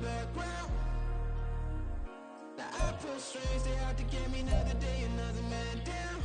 background. Now I pull strings, they out to get me another day, another man down.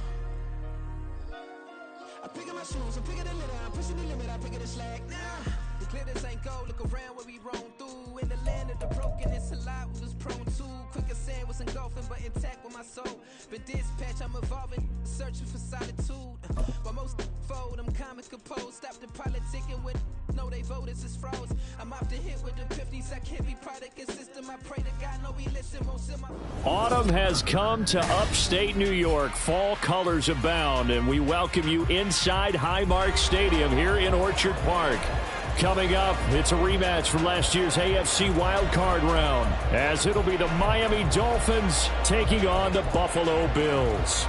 I pick up my shoes, I'm picking the litter, I'm pushing the limit, I pick up the slack now. The clear this ain't gold, look around where we roam through. In the land of the broken, it's a lot we was prone to. Quicker sand was engulfing, but intact with my soul. Been dispatched, I'm evolving, searching for solitude. While most fold, I'm comic composed. Stop the politicking with no, they voters is froze. I'm off the hit with the 50s, I can't be product and system. I pray to God, no, we listen, won't send my... Autumn has come to upstate New York. Fall colors abound, and we welcome you inside Highmark Stadium here in Orchard Park. Coming up, it's a rematch from last year's AFC wildcard round, as it'll be the Miami Dolphins taking on the Buffalo Bills.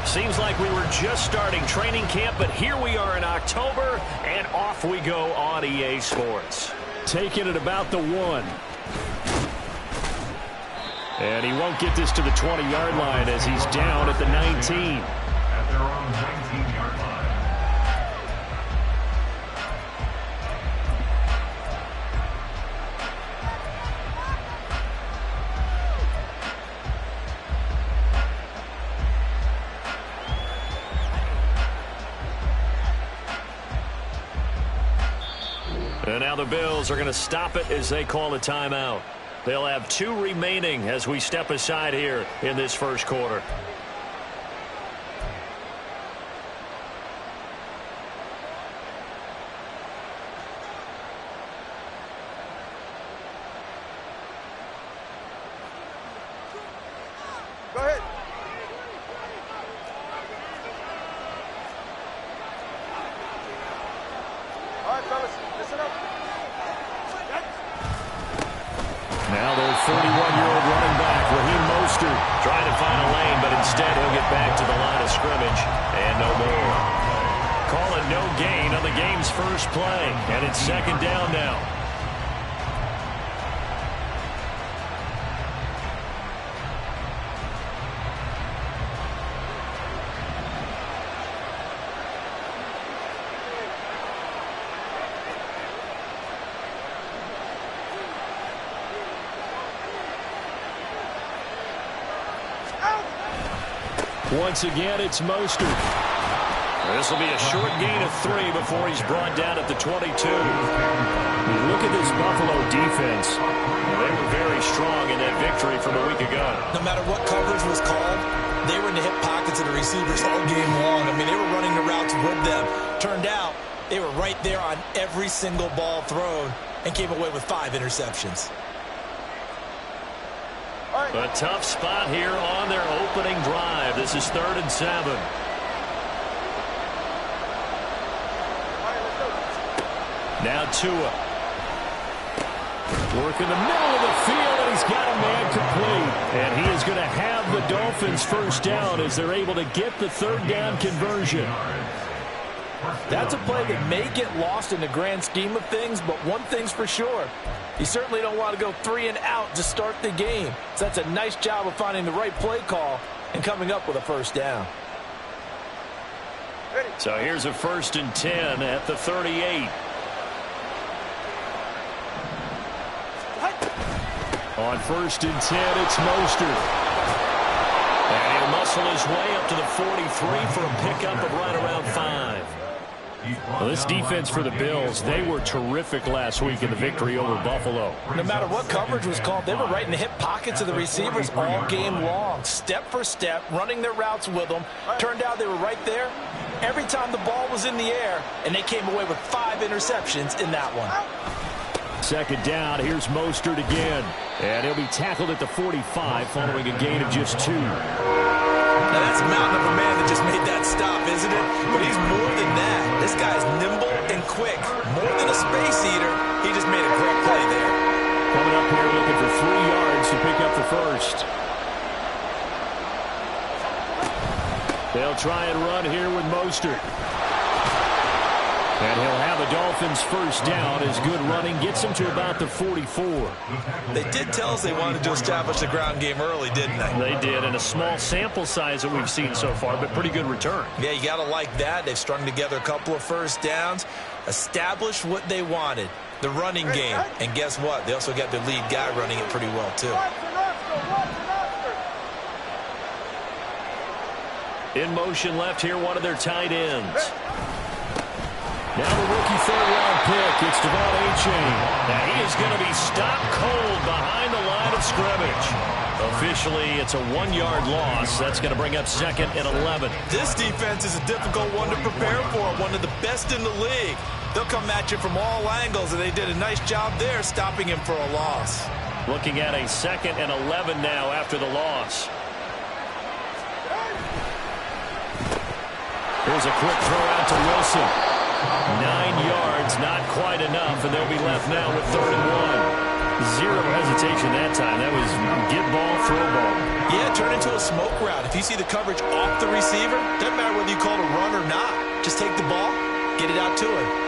Seems like we were just starting training camp, but here we are in October, and off we go on EA Sports. Taking it about the 1. And he won't get this to the 20-yard line as he's down at the 19. At their own 19-yard line. And now the Bills are going to stop it as they call a timeout. They'll have 2 remaining as we step aside here in this first quarter. Go ahead. All right, fellas, listen up. Now their 41-year-old running back, Raheem Mostert, trying to find a lane, but instead he'll get back to the line of scrimmage and no more. Call it no gain on the game's first play, and it's second down now. Once again, it's Mostert. This will be a short gain of 3 before he's brought down at the 22. You look at this Buffalo defense. They were very strong in that victory from a week ago. No matter what coverage was called, they were in the hip pockets of the receivers all game long. I mean, they were running the routes with them. Turned out, they were right there on every single ball thrown and came away with 5 interceptions. A tough spot here on their opening drive. This is 3rd and 7. Now Tua. Work in the middle of the field, and he's got a man complete. And he is going to have the Dolphins first down as they're able to get the 3rd down conversion. That's a play that may get lost in the grand scheme of things, but one thing's for sure. You certainly don't want to go 3 and out to start the game. So that's a nice job of finding the right play call and coming up with a first down. So here's a 1st and 10 at the 38. On 1st and 10, it's Mostert. And he'll muscle his way up to the 43 for a pickup of right around 5. Well, this defense for the Bills, they were terrific last week in the victory over Buffalo. No matter what coverage was called, they were right in the hip pockets of the receivers all game long. Step for step, running their routes with them. Turned out they were right there every time the ball was in the air, and they came away with 5 interceptions in that one. Second down, here's Mostert again. And he'll be tackled at the 45 following a gain of just 2. Now that's a mountain of a man that just made that stop, isn't it? But he's more than that. This guy's nimble and quick. More than a space eater, he just made a great play there. Coming up here looking for 3 yards to pick up the first. They'll try and run here with Mostert. And he'll have a Dolphins first down as good running gets him to about the 44. They did tell us they wanted to establish the ground game early, didn't they? They did, and a small sample size that we've seen so far, but pretty good return. Yeah, you got to like that. They've strung together a couple of first downs, established what they wanted, the running game. And guess what? They also got their lead guy running it pretty well, too. In motion left here, one of their tight ends. Now the rookie third-round pick, it's Devon A-Chain. Now he is going to be stopped cold behind the line of scrimmage. Officially, it's a 1-yard loss. That's going to bring up 2nd and 11. This defense is a difficult one to prepare for, one of the best in the league. They'll come at you from all angles, and they did a nice job there stopping him for a loss. Looking at a 2nd and 11 now after the loss. Here's a quick throw out to Wilson. 9 yards, not quite enough, and they'll be left now with 3rd and 1. Zero hesitation that time. That was get ball, throw ball. Yeah, turn into a smoke route. If you see the coverage off the receiver, doesn't matter whether you call it a run or not. Just take the ball, get it out to him.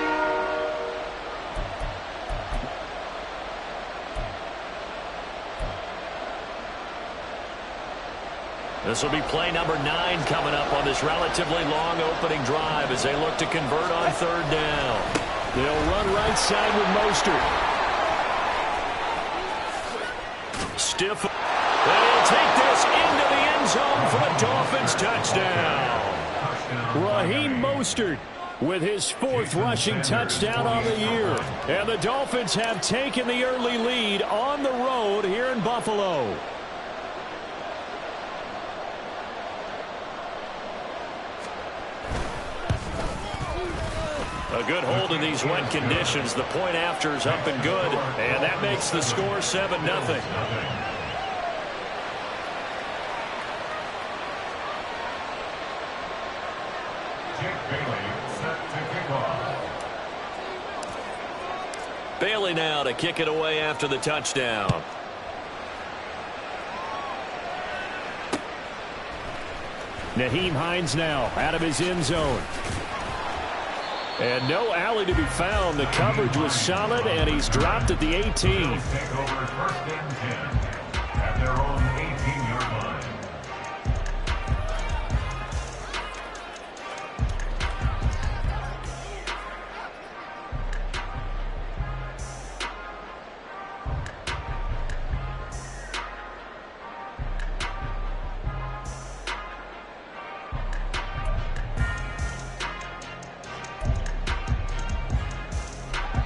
This will be play number 9 coming up on this relatively long opening drive as they look to convert on 3rd down. They'll run right side with Mostert. Stiff. And he'll take this into the end zone for the Dolphins touchdown. Raheem Mostert with his 4th rushing touchdown on the year. And the Dolphins have taken the early lead on the road here in Buffalo. A good hold in these wet conditions. The point after is up and good, and that makes the score 7-0. Bailey now to kick it away after the touchdown. Nyheim Hines now out of his end zone. And no alley to be found. The coverage was solid, and he's dropped at the 18. Take over 1st and 10 at their own 18-yard line.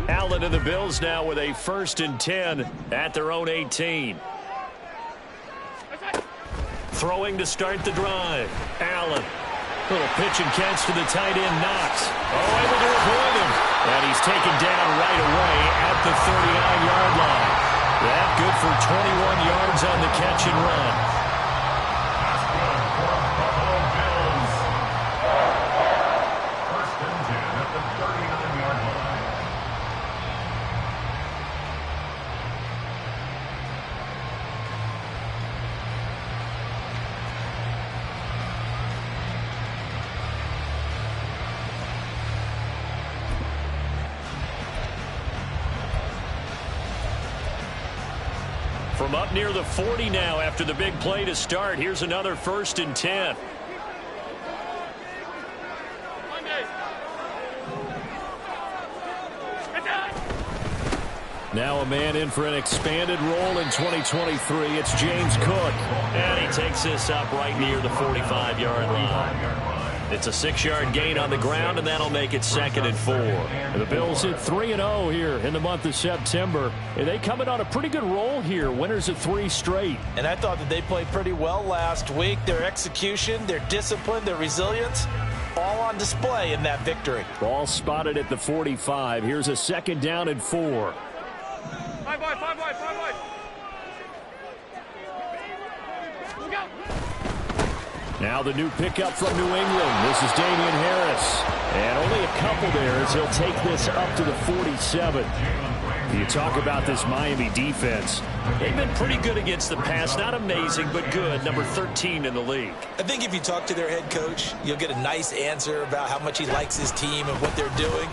Allen and the Bills now with a 1st and 10 at their own 18. Throwing to start the drive. Allen. Little pitch and catch to the tight end, Knox. Oh, able to avoid him. And he's taken down right away at the 39-yard line. That good for 21 yards on the catch and run. From up near the 40 now after the big play to start. Here's another 1st and 10. Now a man in for an expanded role in 2023. It's James Cook. And he takes this up right near the 45-yard line. It's a 6-yard gain on the ground, and that'll make it 2nd and 4. And the Bills hit 3-0 here in the month of September. And they come in on a pretty good roll here. Winners of 3 straight. And I thought that they played pretty well last week. Their execution, their discipline, their resilience, all on display in that victory. Ball spotted at the 45. Here's a 2nd down and 4. 5 wide, 5 wide, 5 wide. Look out. Now the new pickup from New England. This is Damian Harris. And only a couple there as he'll take this up to the 47. You talk about this Miami defense. They've been pretty good against the pass. Not amazing, but good. Number 13 in the league. I think if you talk to their head coach, you'll get a nice answer about how much he likes his team and what they're doing.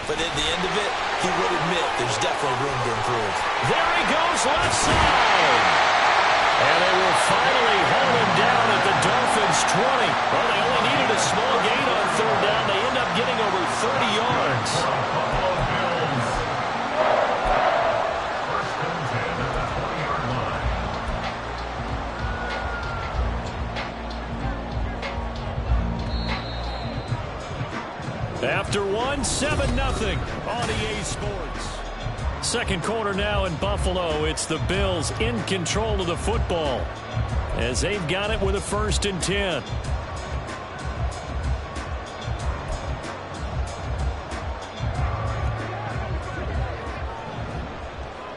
But at the end of it, he would admit there's definitely room to improve. There he goes, left side. And they will finally hold him down at the Dolphins' 20. Well, they only needed a small gain on third down. They end up getting over 30 yards. After one, 7-0 on EA Sports. Second quarter now in Buffalo. It's the Bills in control of the football as they've got it with a 1st and 10.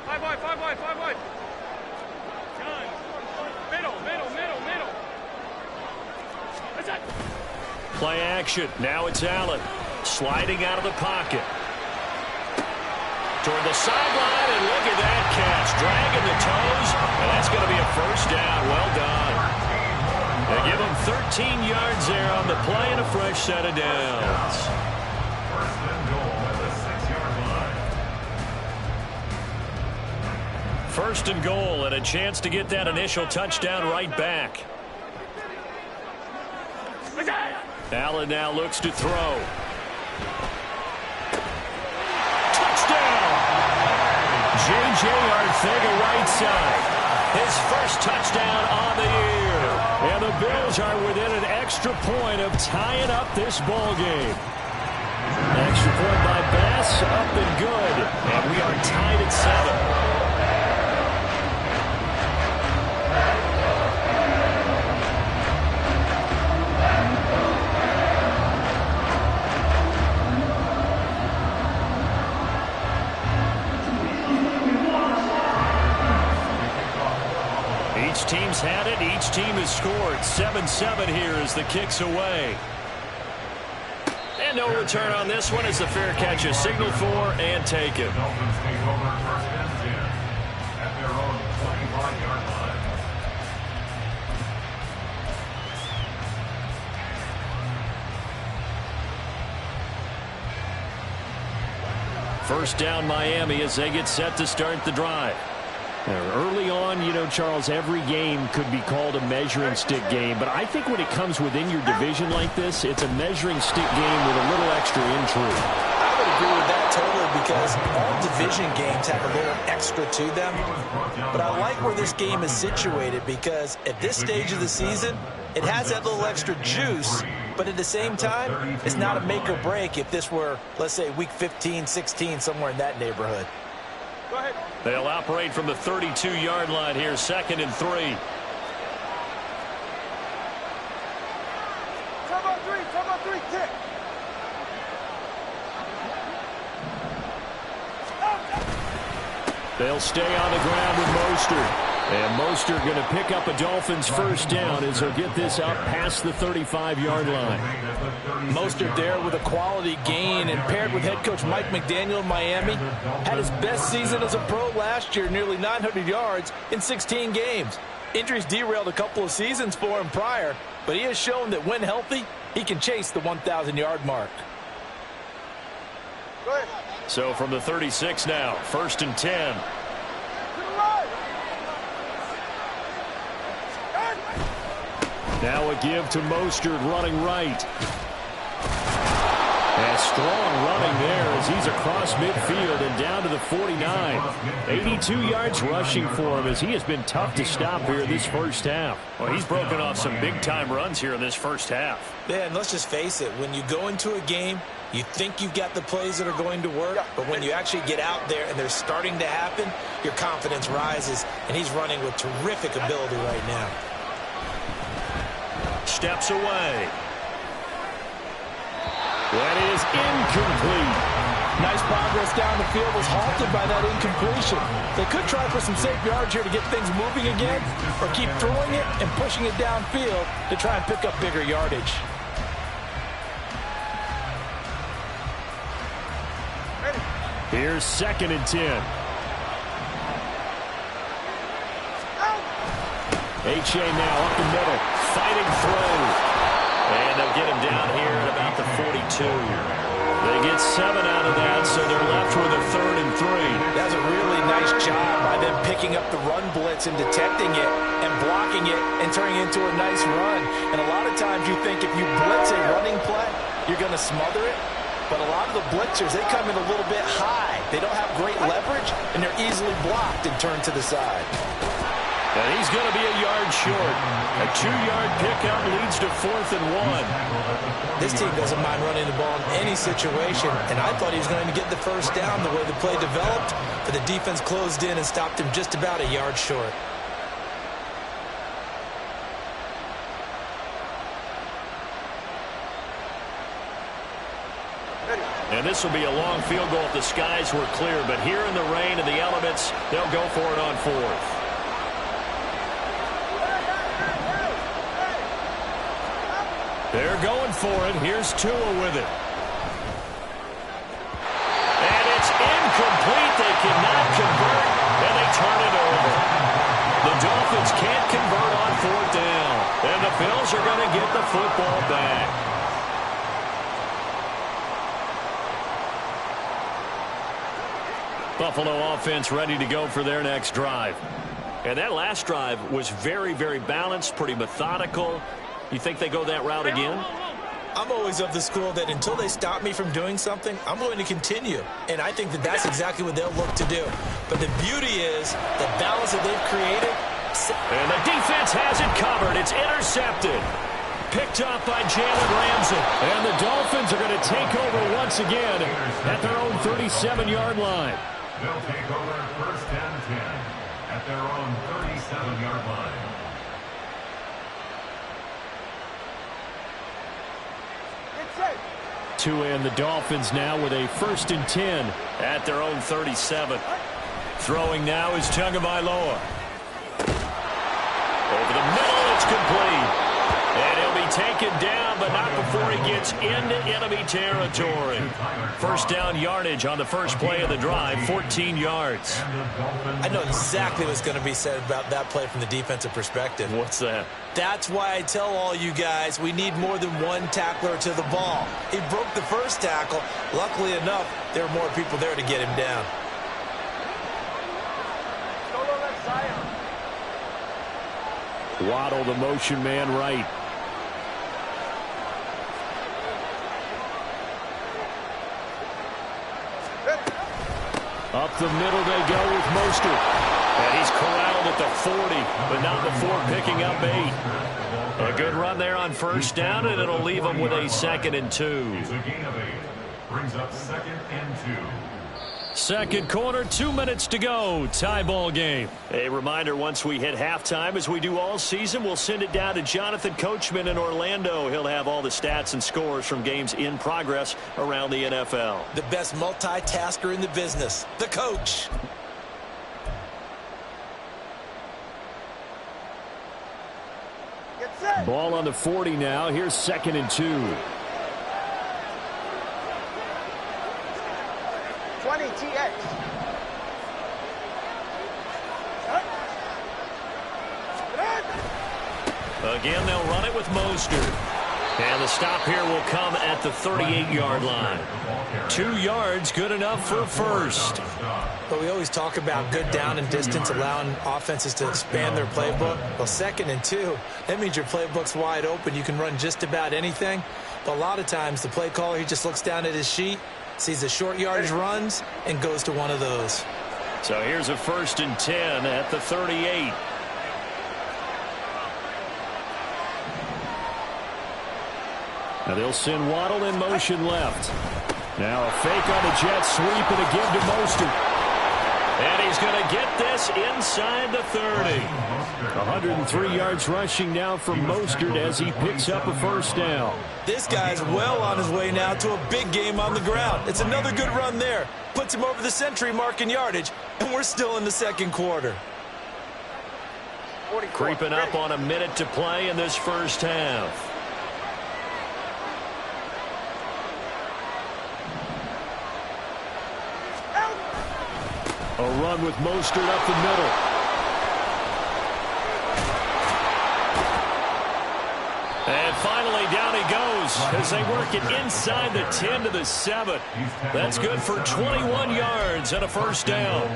Five wide. Middle. That's it. Play action. Now it's Allen sliding out of the pocket. Toward the sideline, and look at that catch. Dragging the toes, and that's going to be a 1st down. Well done. They give him 13 yards there on the play and a fresh set of downs. 1st and goal at the 6-yard line. 1st and goal, and a chance to get that initial touchdown right back. Allen now looks to throw. Touchdown! J.J. Arcega right side. His 1st touchdown on the year. And the Bills are within an extra point of tying up this ball game. Extra point by Bass, up and good. And we are tied at 7. Each team's had it. Each team has scored. 7-7 here as the kick's away. And no return on this one as the fair catch is signaled for and taken. The Dolphins take over 1st and 10 at their own 25-yard line. 1st down Miami as they get set to start the drive. Early on, you know, Charles, every game could be called a measuring stick game. But I think when it comes within your division like this, it's a measuring stick game with a little extra intrigue. I would agree with that totally because all division games have a little extra to them. But I like where this game is situated because at this stage of the season, it has that little extra juice. But at the same time, it's not a make or break if this were, let's say, week 15, 16, somewhere in that neighborhood. Go ahead. They'll operate from the 32-yard line here, 2nd and 3. Time out three, kick. They'll stay on the ground with Mostert. And Mostert going to pick up a Dolphins 1st down as he'll get this out past the 35-yard line. Mostert there with a quality gain and paired with head coach Mike McDaniel in Miami. Had his best season as a pro last year, nearly 900 yards in 16 games. Injuries derailed a couple of seasons for him prior, but he has shown that when healthy, he can chase the 1,000-yard mark. So from the 36 now, 1st and 10. Now a give to Mostert running right. And strong running there as he's across midfield and down to the 49. 82 yards rushing for him as he has been tough to stop here this 1st half. Well, he's broken off some big-time runs here in this 1st half. Yeah, and let's just face it. When you go into a game, you think you've got the plays that are going to work, but when you actually get out there and they're starting to happen, your confidence rises, and he's running with terrific ability right now. Steps away. That is incomplete. Nice progress down the field was halted by that incompletion. They could try for some safe yards here to get things moving again, or keep throwing it and pushing it downfield to try and pick up bigger yardage. Here's 2nd and 10. H.A. now up the middle, fighting through. And they'll get him down here at about the 42. They get 7 out of that, so they're left with a 3rd and 3. That's a really nice job by them picking up the run blitz and detecting it and blocking it and turning it into a nice run. And a lot of times you think if you blitz a running play, you're going to smother it. But a lot of the blitzers, they come in a little bit high. They don't have great leverage, and they're easily blocked and turned to the side. And he's going to be a yard short. A 2-yard pickup leads to 4th and 1. This team doesn't mind running the ball in any situation, and I thought he was going to get the first down the way the play developed, but the defense closed in and stopped him just about a yard short. And this will be a long field goal if the skies were clear, but here in the rain and the elements, they'll go for it on 4th. They're going for it. Here's Tua with it. And it's incomplete. They cannot convert, and they turn it over. The Dolphins can't convert on 4th down, and the Bills are going to get the football back. Buffalo offense ready to go for their next drive. And that last drive was very, very balanced, pretty methodical. You think they go that route again? I'm always of the school that until they stop me from doing something, I'm going to continue. And I think that that's exactly what they'll look to do. But the beauty is the balance that they've created. And the defense has it covered. It's intercepted. Picked up by Jalen Ramsey. And the Dolphins are going to take over once again at their own 37-yard line. They'll take over 1st and 10 at their own 37-yard line. Tua and the Dolphins now with a 1st and 10 at their own 37. Throwing now is Tagovailoa. Over the middle, it's complete. And he'll be taken down, but not before he gets into enemy territory. 1st down yardage on the first play of the drive, 14 yards. I know exactly what's going to be said about that play from the defensive perspective. What's that? That's why I tell all you guys we need more than one tackler to the ball. He broke the first tackle. Luckily enough, there were more people there to get him down. Waddle, the motion man, right. Up the middle they go with Mostert. And he's corralled at the 40, but not before picking up 8. A good run there on 1st down, and it'll leave him with a 2nd and 2. It's a gain of 8. Brings up 2nd and 2. Second quarter, 2 minutes to go. Tie ball game. A reminder, once we hit halftime, as we do all season, we'll send it down to Jonathan Coachman in Orlando. He'll have all the stats and scores from games in progress around the NFL. The best multitasker in the business, the coach. Ball on the 40 now. Here's 2nd and 2. 20 TX. Again, they'll run it with Mostert. And the stop here will come at the 38-yard line. 2 yards, good enough for 1st. But we always talk about good down and distance, allowing offenses to expand their playbook. Well, 2nd and 2, that means your playbook's wide open. You can run just about anything. But a lot of times, the play caller, he just looks down at his sheet, sees the short yardage runs, and goes to one of those. So here's a 1st and 10 at the 38. Now they'll send Waddle in motion left. Now a fake on the jet sweep and a give to Mostert. And he's going to get this inside the 30. 103 yards rushing now from Mostert as he picks up a 1st down. This guy's well on his way now to a big game on the ground. It's another good run there. Puts him over the century mark in yardage, and we're still in the 2nd quarter. Creeping up on a minute to play in this 1st half. A run with Mostert up the middle. And finally, down he goes as they work it inside the 10 to the 7. That's good for 21 yards and a first down.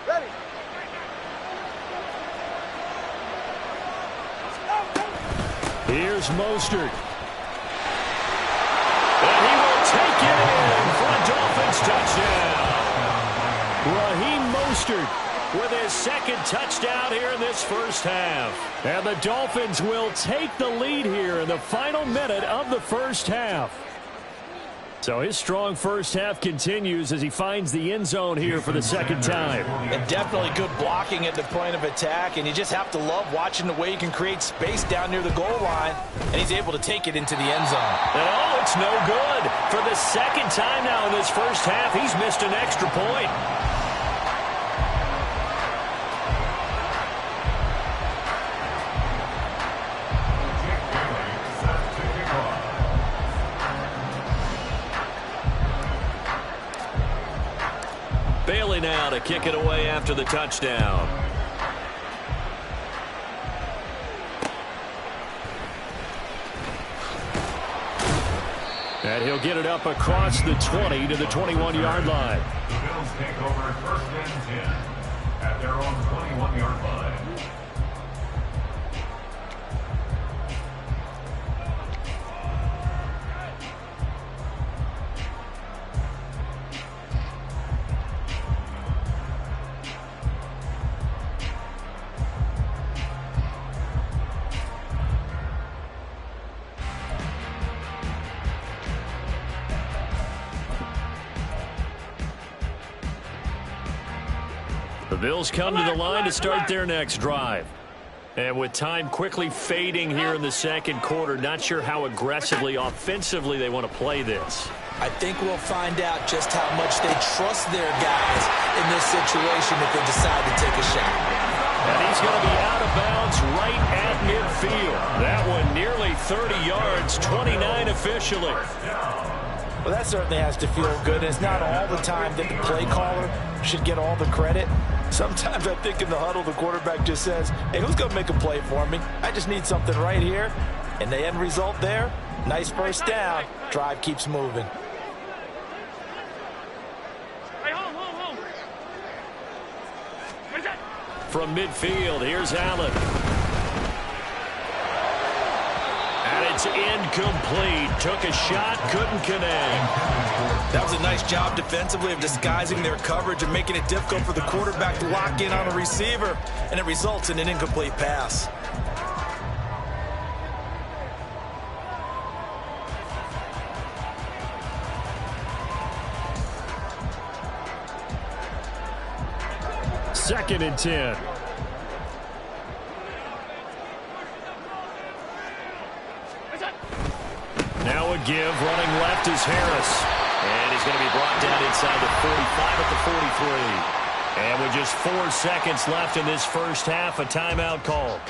Ready. Here's Mostert. And he will take it in for a Dolphins touchdown. Raheem Mostert with his second touchdown here in this first half. And the Dolphins will take the lead here in the final minute of the first half. So his strong first half continues as he finds the end zone here for the second time. And definitely good blocking at the point of attack, and you just have to love watching the way he can create space down near the goal line, and he's able to take it into the end zone. And oh, it's no good. For the second time now in this first half, he's missed an extra point. Bailey now to kick it away after the touchdown. And he'll get it up across the 20 to the 21-yard line. The Bills take over first and 10 at their own 21-yard line. The Bills come to the line to start their next drive. And with time quickly fading here in the second quarter, not sure how aggressively, offensively they want to play this. I think we'll find out just how much they trust their guys in this situation if they decide to take a shot. And he's going to be out of bounds right at midfield. That one nearly 30 yards, 29 officially. Well, that certainly has to feel good. It's not all the time that the play caller should get all the credit. Sometimes I think in the huddle, the quarterback just says, hey, who's going to make a play for me? I just need something right here. And the end result there, nice first down. Drive keeps moving. Hey, hold. Where's that? From midfield, here's Allen. And it's incomplete. Took a shot, couldn't connect. That was a nice job defensively of disguising their coverage and making it difficult for the quarterback to lock in on a receiver, and it results in an incomplete pass. Second and 10. Now a give, running left is Harris. And he's going to be brought down inside the 45 at the 43. And with just 4 seconds left in this first half, a timeout called.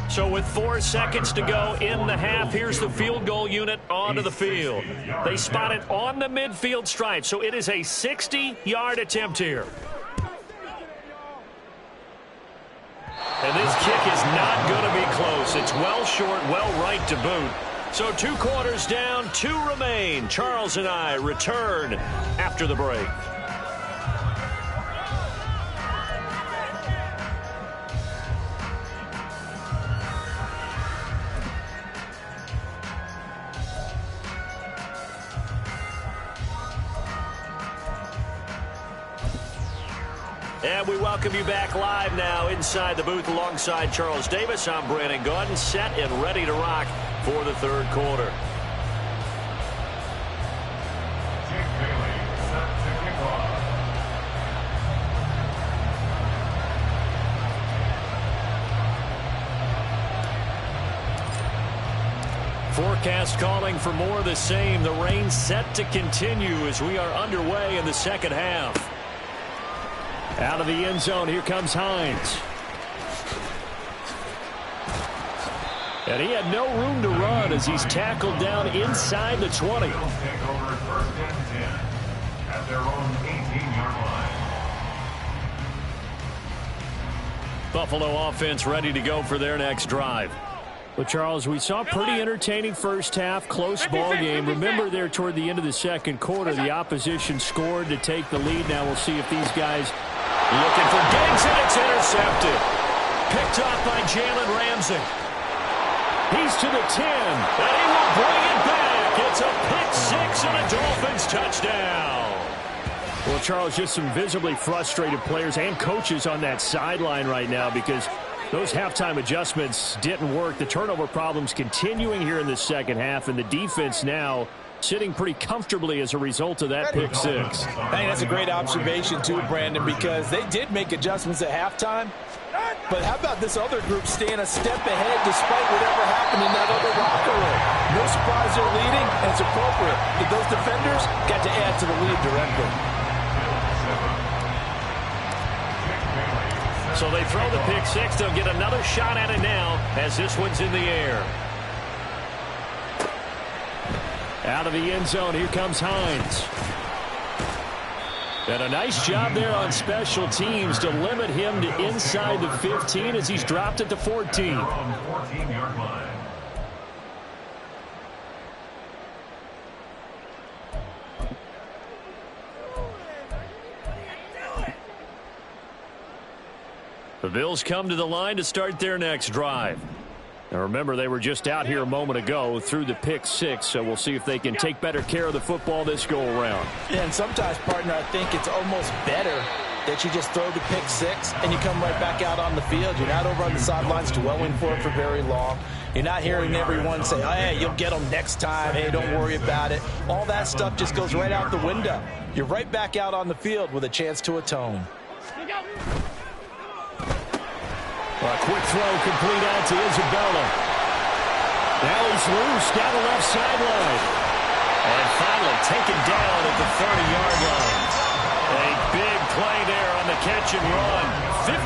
So with 4 seconds to go in the half, here's the field goal unit onto the field. They spot it on the midfield stripe, so it is a 60-yard attempt here. And this kick is not going to be close. It's well short, well right to boot. So 2 quarters down, 2 remain. Charles and I return after the break. And we welcome you back live now inside the booth alongside Charles Davis. I'm Brandon Gaudin, set and ready to rock for the third quarter. Jake Bailey set to kick off. Forecast calling for more of the same. The rain set to continue as we are underway in the second half. Out of the end zone, here comes Hines. And he had no room to run as he's tackled down inside the 20. Bills take over first and 10 at their own 18-yard line. Buffalo offense ready to go for their next drive. Well, Charles, we saw a pretty entertaining first half, close ball game. Remember there toward the end of the second quarter, the opposition scored to take the lead. Now we'll see if these guys looking for Diggs, and it's intercepted. Picked off by Jalen Ramsey. He's to the 10. And he will bring it back. It's a pick-6 and a Dolphins touchdown. Well, Charles, just some visibly frustrated players and coaches on that sideline right now because those halftime adjustments didn't work. The turnover problems continuing here in the second half, and the defense now sitting pretty comfortably as a result of that pick 6. I think that's a great observation, too, Brandon, because they did make adjustments at halftime. But how about this other group staying a step ahead despite whatever happened in that other locker room? No surprise they're leading, and it's appropriate that those defenders got to add to the lead directly. So they throw the pick 6. They'll get another shot at it now as this one's in the air. Out of the end zone, here comes Hines. And a nice job there on special teams to limit him to inside the 15 as he's dropped it to 14. 14-yard line. The Bills come to the line to start their next drive. Now remember, they were just out here a moment ago through the pick 6, so we'll see if they can take better care of the football this go-around. Yeah, and sometimes, partner, I think it's almost better that you just throw the pick 6 and you come right back out on the field. You're not over on the sidelines dwelling for it for very long. You're not hearing everyone say, oh, hey, you'll get them next time. Hey, don't worry about it. All that stuff just goes right out the window. You're right back out on the field with a chance to atone. A quick throw complete out to Isabella. Now he's loose down the left sideline. And finally taken down at the 30-yard line. A big play there on the catch and run.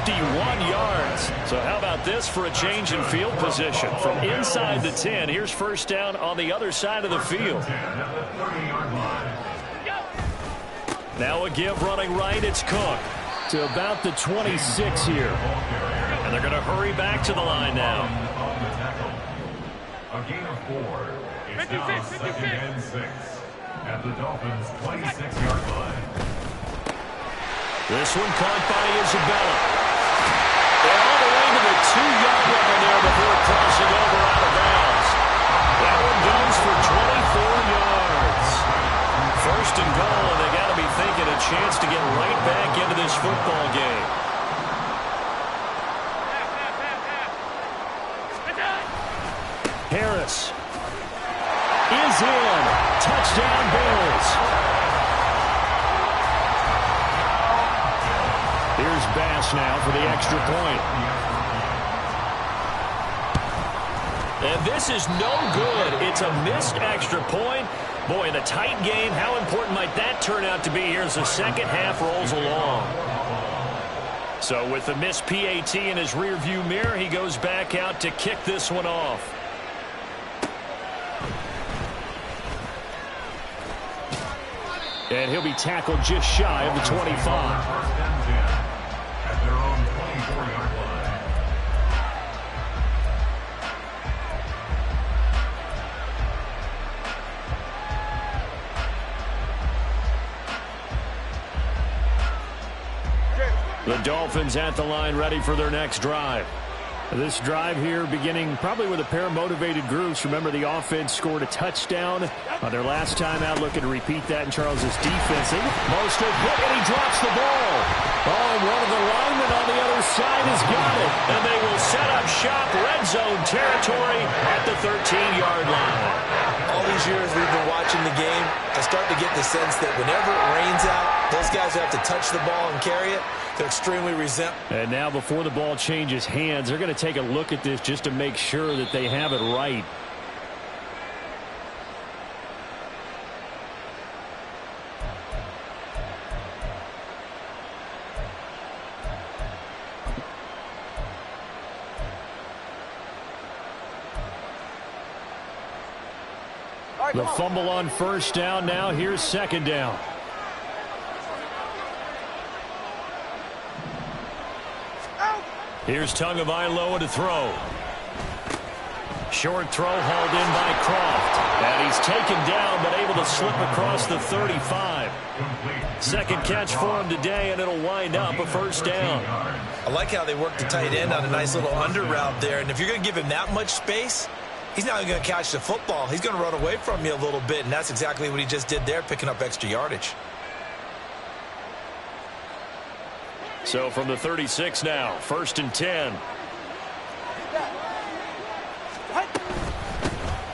51 yards. So how about this for a change in field position? From inside the 10, here's first down on the other side of the field. Now a give running right, it's Cook. To about the 26 here. And they're going to hurry back to the line now. A gain of 4. It's now 2nd and 6 at the Dolphins' 26-yard line. This one caught by Isabella. And all the way to the 2-yard line there before crossing over out of bounds. That one goes for 24 yards. First and goal, and they got to be thinking a chance to get right back into this football game. Harris is in. Touchdown, Bills. Here's Bass now for the extra point. And this is no good. It's a missed extra point. Boy, in a tight game, how important might that turn out to be here as the second half rolls along? So with the missed PAT in his rearview mirror, he goes back out to kick this one off. And he'll be tackled just shy of the 25. At their own 24-yard line. The Dolphins at the line ready for their next drive. This drive here beginning probably with a pair of motivated groups. Remember, the offense scored a touchdown on their last time out. Looking to repeat that in Charles's defense. Mostert hit, and he drops the ball. Oh, and one of the linemen on the other side has got it. And they will set up shop, red zone territory at the 13-yard line. All these years we've been watching the game, I start to get the sense that whenever it rains out, those guys who have to touch the ball and carry it, they're extremely resentful. And now before the ball changes hands, they're going to take a look at this just to make sure that they have it right. The fumble on first down. Now here's second down. Here's Tagovailoa to throw. Short throw hauled in by Croft. And he's taken down but able to slip across the 35. Second catch for him today, and it'll wind up a first down. I like how they work the tight end on a nice little under route there. And if you're going to give him that much space, he's not going to catch the football. He's going to run away from you a little bit, and that's exactly what he just did there, picking up extra yardage. So from the 36 now, 1st and 10.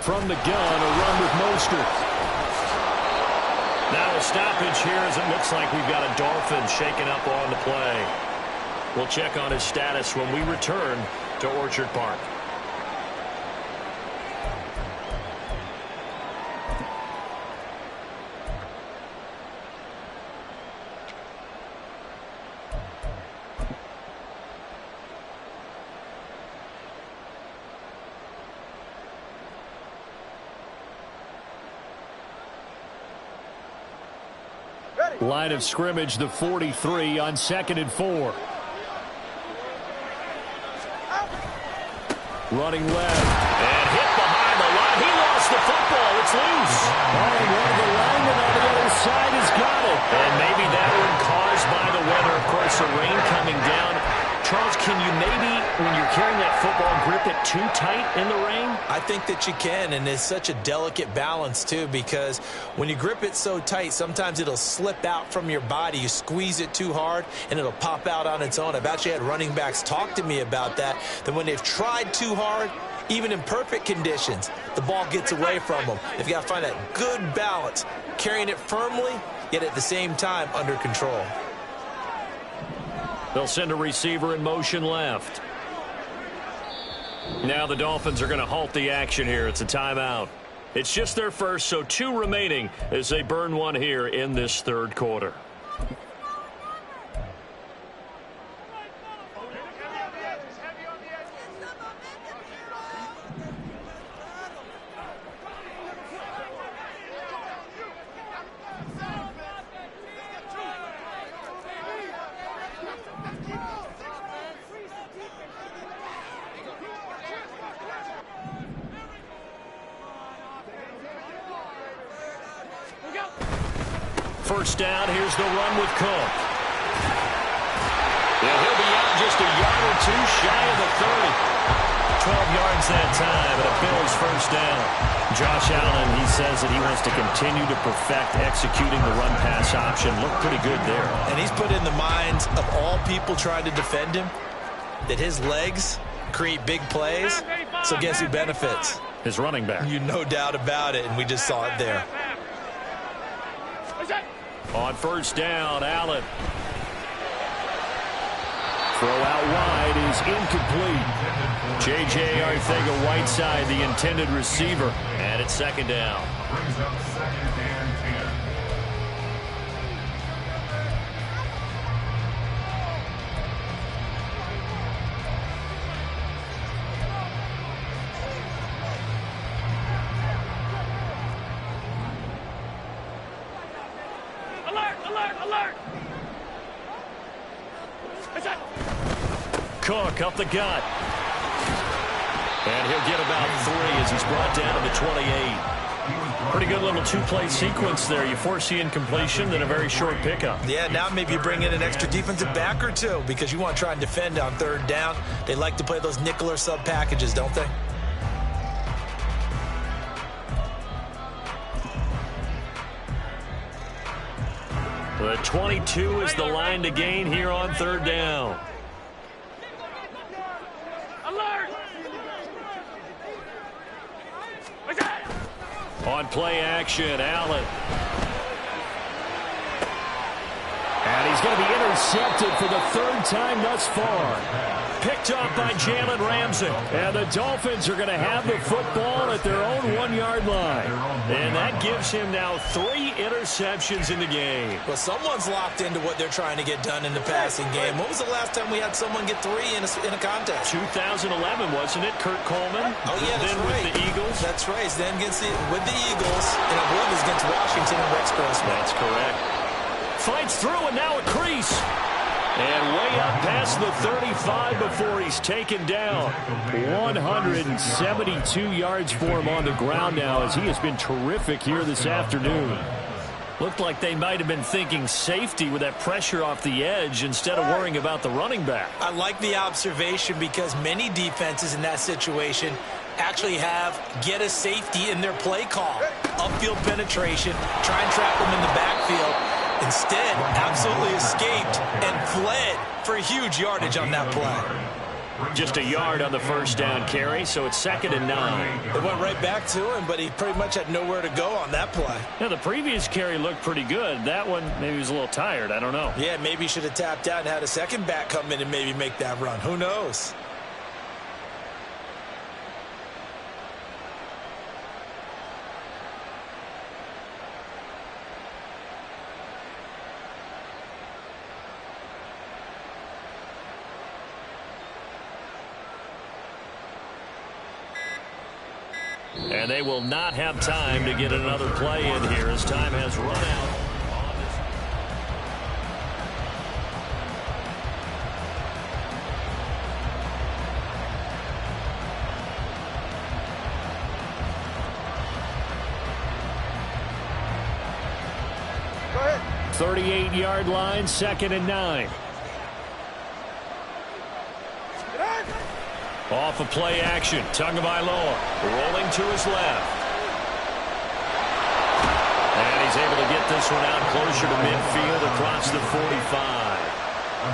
From the gun, a run with Mostert. Now a stoppage here as it looks like we've got a Dolphin shaken up on the play. We'll check on his status when we return to Orchard Park. Line of scrimmage, the 43 on 2nd and 4. Running left. And hit behind the line. He lost the football. It's loose. Oh, and one of the linemen on the other side has got it. And maybe that one caused by the weather. Of course, the rain coming down. Charles, can you maybe, when you're carrying that football, grip it too tight in the rain? I think that you can, and it's such a delicate balance, too, because when you grip it so tight, sometimes it'll slip out from your body. You squeeze it too hard, and it'll pop out on its own. I've actually had running backs talk to me about that when they've tried too hard, even in perfect conditions, the ball gets away from them. They've got to find that good balance, carrying it firmly, yet at the same time under control. They'll send a receiver in motion left. Now the Dolphins are going to halt the action here. It's a timeout. It's just their first, so 2 remaining as they burn one here in this 3rd quarter. First down, here's the run with Cook. Yeah, he'll be out just a yard or 2 shy of the 30. 12 yards that time, and a Bills first down. Josh Allen, he says that he wants to continue to perfect executing the run-pass option. Looked pretty good there. And he's put in the minds of all people trying to defend him that his legs create big plays. So guess who benefits? His running back. You no doubt about it, and we just saw it there. On first down, Allen. Throw out wide is incomplete. J.J. Arcega-Whiteside, the intended receiver. And it's second down. Brings up 2nd and 10. Cook up the gut. And he'll get about 3 as he's brought down to the 28. Pretty good little 2-play sequence there. You force the incompletion, then a very short pickup. Yeah, now maybe you bring in an extra defensive back or 2 because you want to try and defend on 3rd down. They like to play those nickel or sub packages, don't they? The 22 is the line to gain here on 3rd down. On play action, Allen. And he's going to be intercepted for the 3rd time thus far. Picked up by Jalen Ramsey. And the Dolphins are going to have the football at their own 1-yard line. And that gives him now 3 interceptions in the game. Well, someone's locked into what they're trying to get done in the passing game. When was the last time we had someone get 3 in a contest? 2011, wasn't it? Kurt Coleman. Oh, yeah, that's then right. with the Eagles. That's right. He's then against with the Eagles, and I believe it's against Washington and Rex Grossman. That's correct. Fights through, and now a crease. And way up past the 35 before he's taken down. 172 yards for him on the ground now, as he has been terrific here this afternoon. Looked like they might have been thinking safety with that pressure off the edge instead of worrying about the running back. I like the observation because many defenses in that situation actually have get a safety in their play call. Upfield penetration, try and trap them in the backfield. Instead, absolutely escaped and fled for huge yardage on that play. Just a yard on the first down carry, so it's 2nd and 9. It went right back to him, but he pretty much had nowhere to go on that play. Now, the previous carry looked pretty good. That one, maybe he was a little tired. I don't know. Yeah, maybe he should have tapped out and had a second back come in and maybe make that run. Who knows? And they will not have time to get another play in here as time has run out. Go ahead. 38-yard line, 2nd and 9. Off of play action, Tagovailoa rolling to his left. And he's able to get this one out closer to midfield across the 45.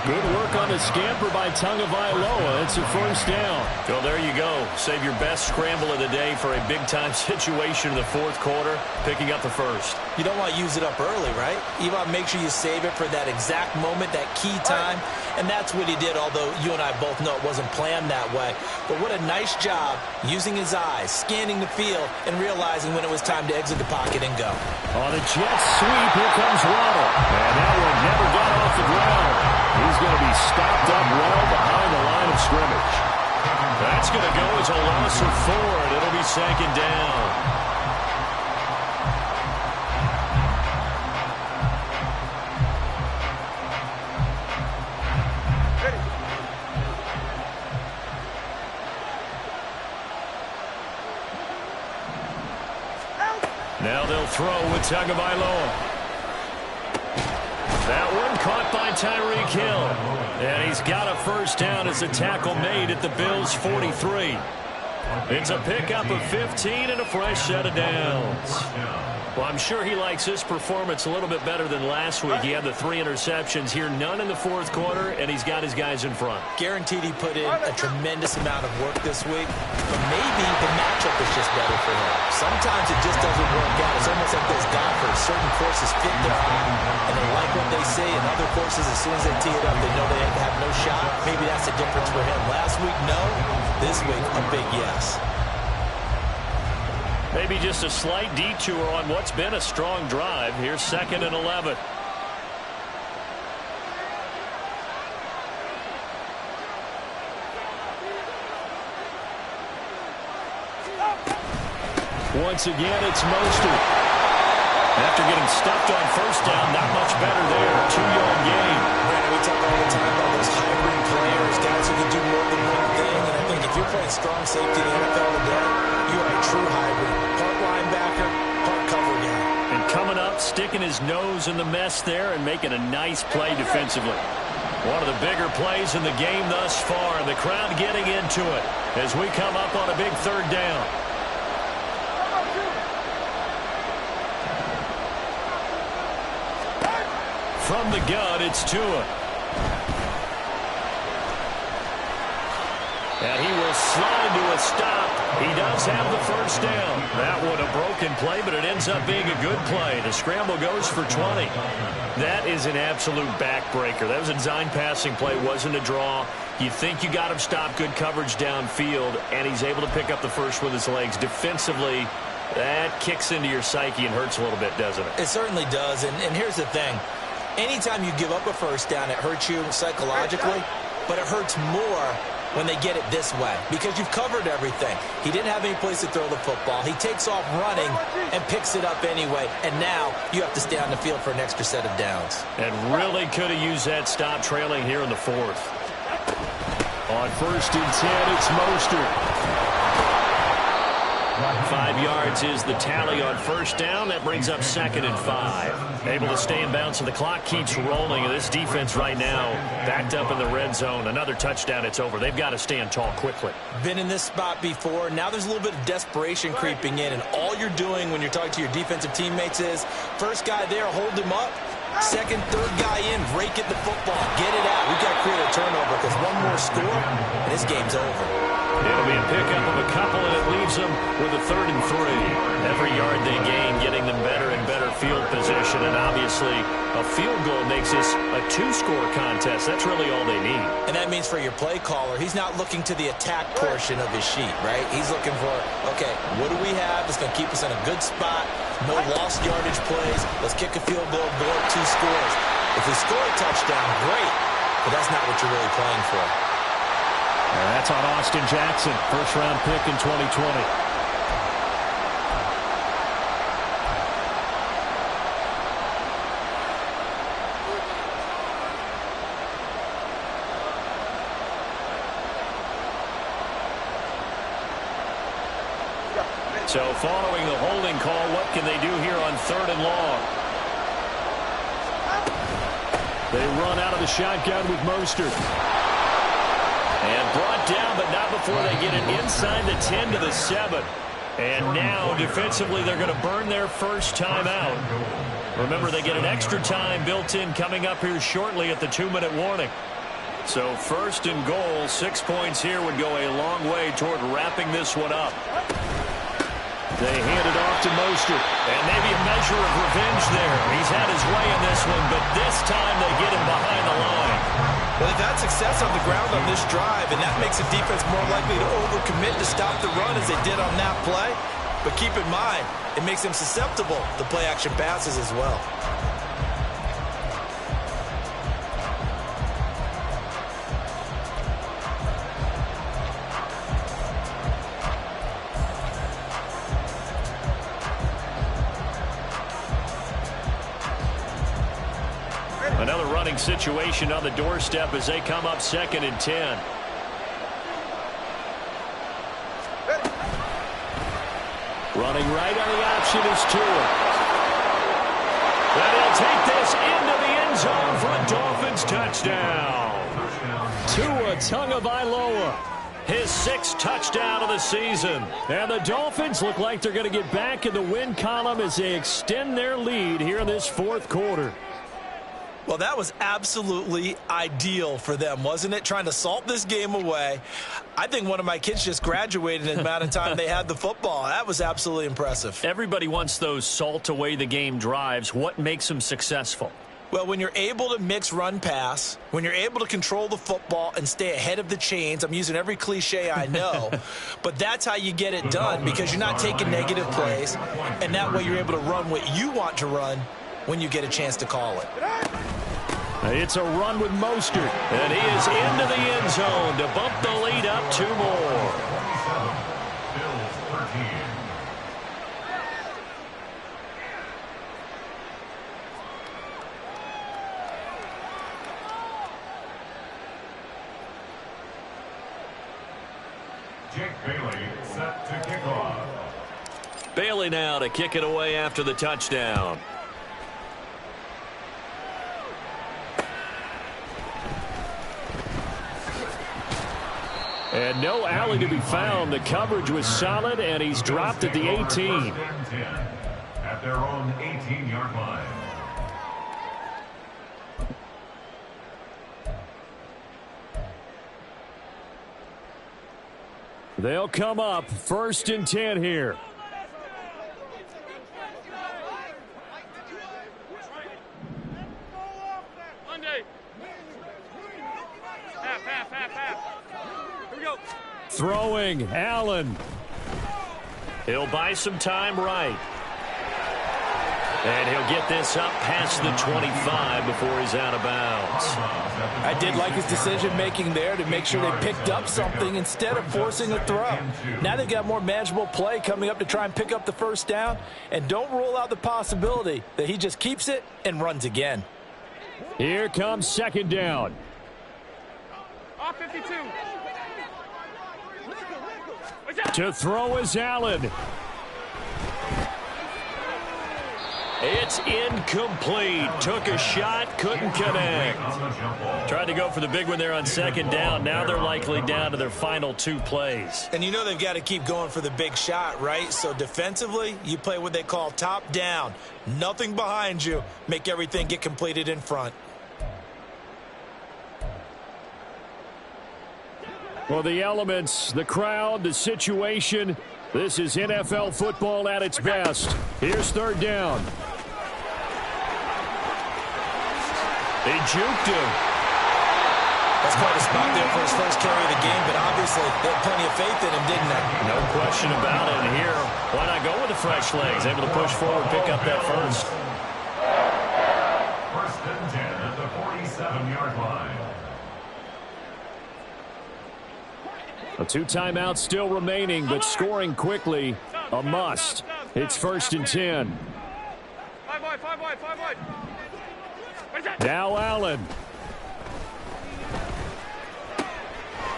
Good work on the scamper by Tagovailoa. It's a first down. Well, there you go. Save your best scramble of the day for a big-time situation in the fourth quarter, picking up the first. You don't want to use it up early, right? You want to make sure you save it for that exact moment, that key time. And that's what he did, although you and I both know it wasn't planned that way. But what a nice job using his eyes, scanning the field, and realizing when it was time to exit the pocket and go. On a jet sweep, here comes Waddle. And that one never got off the ground. He's going to be stopped up well behind the line of scrimmage. That's going to go as a loss of 4, and it'll be 2nd down. Now they'll throw with Tagovailoa. That one caught by Tyreek Hill. And he's got a first down as a tackle made at the Bills' 43. It's a pickup of 15 and a fresh set of downs. Well, I'm sure he likes this performance a little bit better than last week. He had the 3 interceptions here, none in the fourth quarter, and he's got his guys in front. Guaranteed he put in a tremendous amount of work this week, but maybe the matchup is just better for him. Sometimes it just doesn't work out. It's almost like those golfers. Certain courses fit their arm, and they like what they see, and other courses, as soon as they tee it up, they know they have no shot. Maybe that's the difference for him. Last week, no. This week, a big yes. Maybe just a slight detour on what's been a strong drive. Here's 2nd and 11. Once again, it's Mostert. After getting stuffed on first down, not much better there. 2-yard gain. Brandon, we talk all the time about those hybrid players, guys who can do more than one thing. And I think if you're playing strong safety in the NFL today, you are a true hybrid. Part linebacker, part cover guy. And coming up, sticking his nose in the mess there and making a nice play defensively. One of the bigger plays in the game thus far. And the crowd getting into it as we come up on a big 3rd down. From the gun, it's Tua. And he will slide to a stop. He does have the first down. That one a broken play, but it ends up being a good play. The scramble goes for 20. That is an absolute backbreaker. That was a design passing play, wasn't a draw. You think you got him stopped, good coverage downfield, and he's able to pick up the first with his legs. Defensively, that kicks into your psyche and hurts a little bit, doesn't it? It certainly does, and here's the thing. Anytime you give up a first down, it hurts you psychologically, but it hurts more when they get it this way because you've covered everything. He didn't have any place to throw the football. He takes off running and picks it up anyway, and now you have to stay on the field for an extra set of downs. And really could have used that stop trailing here in the fourth. On 1st and 10, it's Mostert. 5 yards is the tally on first down. That brings up 2nd and 5. Able to stay in bounds, so the clock keeps rolling. And this defense right now backed up in the red zone. Another touchdown, it's over. They've got to stand tall quickly. Been in this spot before. Now there's a little bit of desperation creeping in. And all you're doing when you're talking to your defensive teammates is, first guy there, hold him up. Second, third guy in, rake at the football. Get it out. We've got to create a turnover because one more score, and this game's over. It'll be a pickup of a couple, and it leaves them with a 3rd and 3. Every yard they gain, getting them better and better field position, and obviously a field goal makes this a 2-score contest. That's really all they need. And that means for your play caller, he's not looking to the attack portion of his sheet, right? He's looking for, okay, what do we have that's going to keep us in a good spot? No lost yardage plays. Let's kick a field goal, blow up 2 scores. If we score a touchdown, great, but that's not what you're really playing for. And that's on Austin Jackson, first-round pick in 2020. So following the holding call, what can they do here on 3rd and long? They run out of the shotgun with Mostert. And brought down, but not before they get it inside the 10 to the 7. And now, defensively, they're going to burn their first time out. Remember, they get an extra time built in coming up here shortly at the 2-minute warning. So 1st and goal, 6 points here would go a long way toward wrapping this one up. They hand it off to Mostert. And maybe a measure of revenge there. He's had his way in this one, but this time they get him behind the line. Well, they've had success on the ground on this drive, and that makes the defense more likely to overcommit to stop the run as they did on that play. But keep in mind, it makes them susceptible to play-action passes as well. Another running situation on the doorstep as they come up 2nd and 10. Running right on the option is Tua. And he'll take this into the end zone for a Dolphins touchdown. Tua Tagovailoa, his 6th touchdown of the season. And the Dolphins look like they're going to get back in the win column as they extend their lead here in this 4th quarter. Well, that was absolutely ideal for them, wasn't it? Trying to salt this game away. I think one of my kids just graduated in the amount of time they had the football. That was absolutely impressive. Everybody wants those salt-away-the-game drives. What makes them successful? Well, when you're able to mix run-pass, when you're able to control the football and stay ahead of the chains, I'm using every cliche I know, but that's how you get it done because you're not taking negative plays, and that way you're able to run what you want to run when you get a chance to call it. It's a run with Mostert, and he is into the end zone to bump the lead up 2 more. Jake Bailey set to kick off. Bailey now to kick it away after the touchdown. And no alley to be found. The coverage was solid, and he's dropped at the 18. At their own 18-yard line. They'll come up 1st and 10 here. Throwing, Allen. He'll buy some time right. And he'll get this up past the 25 before he's out of bounds. I did like his decision-making there to make sure they picked up something instead of forcing a throw. Now they've got more manageable play coming up to try and pick up the first down. And don't rule out the possibility that he just keeps it and runs again. Here comes second down. Off 52. To throw is Allen. It's incomplete. Took a shot, couldn't connect. Tried to go for the big one there on second down. Now they're likely down to their final 2 plays. And you know they've got to keep going for the big shot, right? So defensively, you play what they call top down. Nothing behind you. Make everything get completed in front. Well, the elements, the crowd, the situation. This is NFL football at its best. Here's third down. They juked him. That's quite a spot there for his first carry of the game, but obviously they had plenty of faith in him, didn't they? No question about it. And here, why not go with the fresh legs? Able to push forward, pick up that first. First and 10 at the 47-yard line. 2 timeouts still remaining, but scoring quickly, a must. It's first and 10. Now Allen.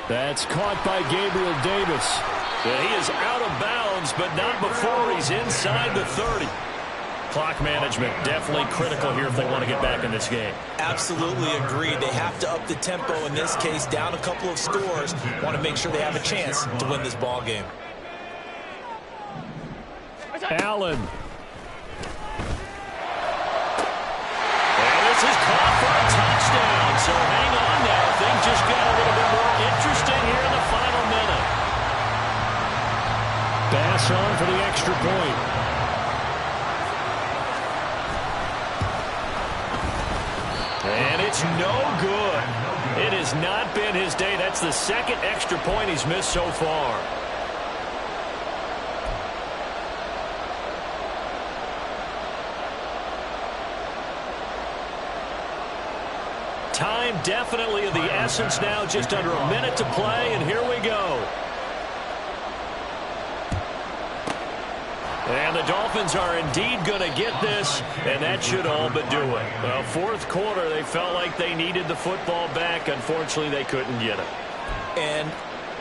That's caught by Gabriel Davis. Yeah, he is out of bounds, but not before he's inside the 30. Clock management definitely critical here if they want to get back in this game. Absolutely agreed. They have to up the tempo in this case, down a couple of scores. Want to make sure they have a chance to win this ball game. Allen. And this is caught for a touchdown. So hang on now. Things just got a little bit more interesting here in the final minute. Pass on for the extra point. And it's no good. It has not been his day. That's the second extra point he's missed so far. Time definitely of the essence now. Just under a minute to play, and here we go. And the Dolphins are indeed going to get this, and that should all but do it. Well, fourth quarter, they felt like they needed the football back. Unfortunately, they couldn't get it. And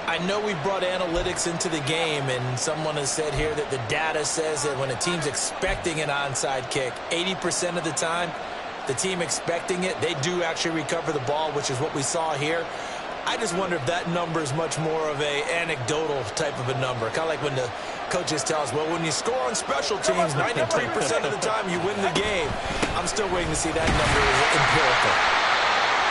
I know we brought analytics into the game, and someone has said here that the data says that when a team's expecting an onside kick, 80% of the time, the team expecting it, they do actually recover the ball, which is what we saw here. I just wonder if that number is much more of a anecdotal type of a number. Kind of like when the coaches tell us, well, when you score on special teams, 93% of the time you win the game. I'm still waiting to see that number empirical.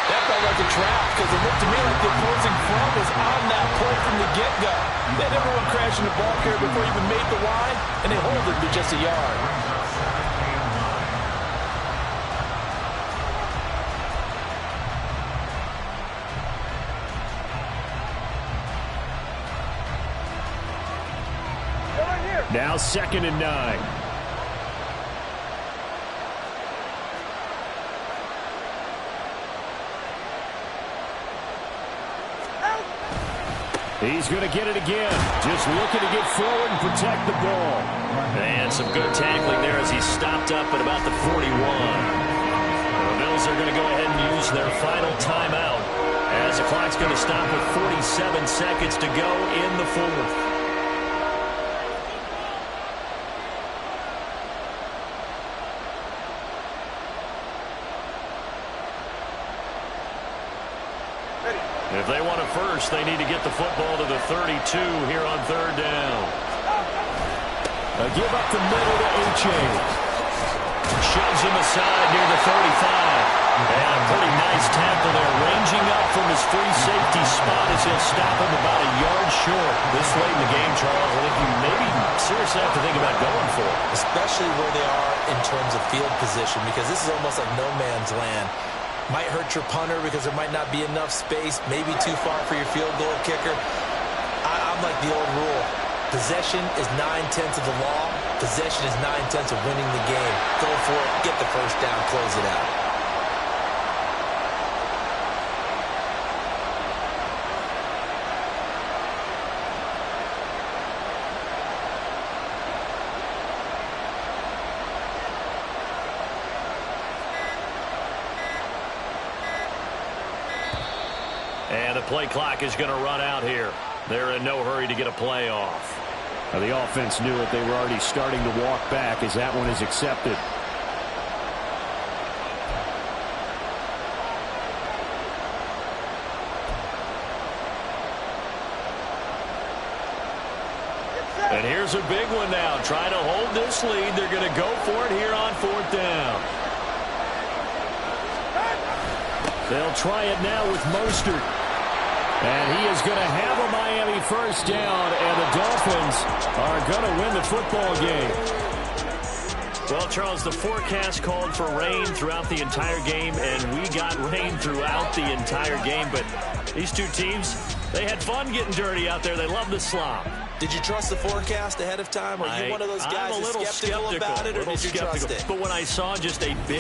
That felt like a trap because it looked to me like the opposing front was on that play from the get-go. They had everyone crashing the ball carrier before he even made the line, and they hold it to just a yard. Now 2nd and 9. He's going to get it again. Just looking to get forward and protect the ball. And some good tackling there as he stopped up at about the 41. The Bills are going to go ahead and use their final timeout as the clock's going to stop with 47 seconds to go in the fourth. If they want it first, they need to get the football to the 32 here on 3rd down. A give up the middle to H.A. Shoves him aside near the 35. And a pretty nice tackle there, ranging up from his free safety spot as he'll stop him about a yard short. This late in the game, Charles, I think you maybe seriously have to think about going for it. Especially where they are in terms of field position, because this is almost like no man's land. Might hurt your punter because there might not be enough space, maybe too far for your field goal kicker. I'm like the old rule. Possession is 9/10 of the law. Possession is 9/10 of winning the game. Go for it. Get the first down. Close it out. And the play clock is going to run out here. They're in no hurry to get a play off. Now, the offense knew it. They were already starting to walk back as that one is accepted. And here's a big one now. Trying to hold this lead. They're going to go for it here on 4th down. They'll try it now with Mostert. And he is going to have a Miami first down, and the Dolphins are going to win the football game. Well, Charles, the forecast called for rain throughout the entire game, and we got rain throughout the entire game. But these two teams, they had fun getting dirty out there. They love the slop. Did you trust the forecast ahead of time? Are you one of those guys I'm a little skeptical about it, or did you trust it? But when I saw just a big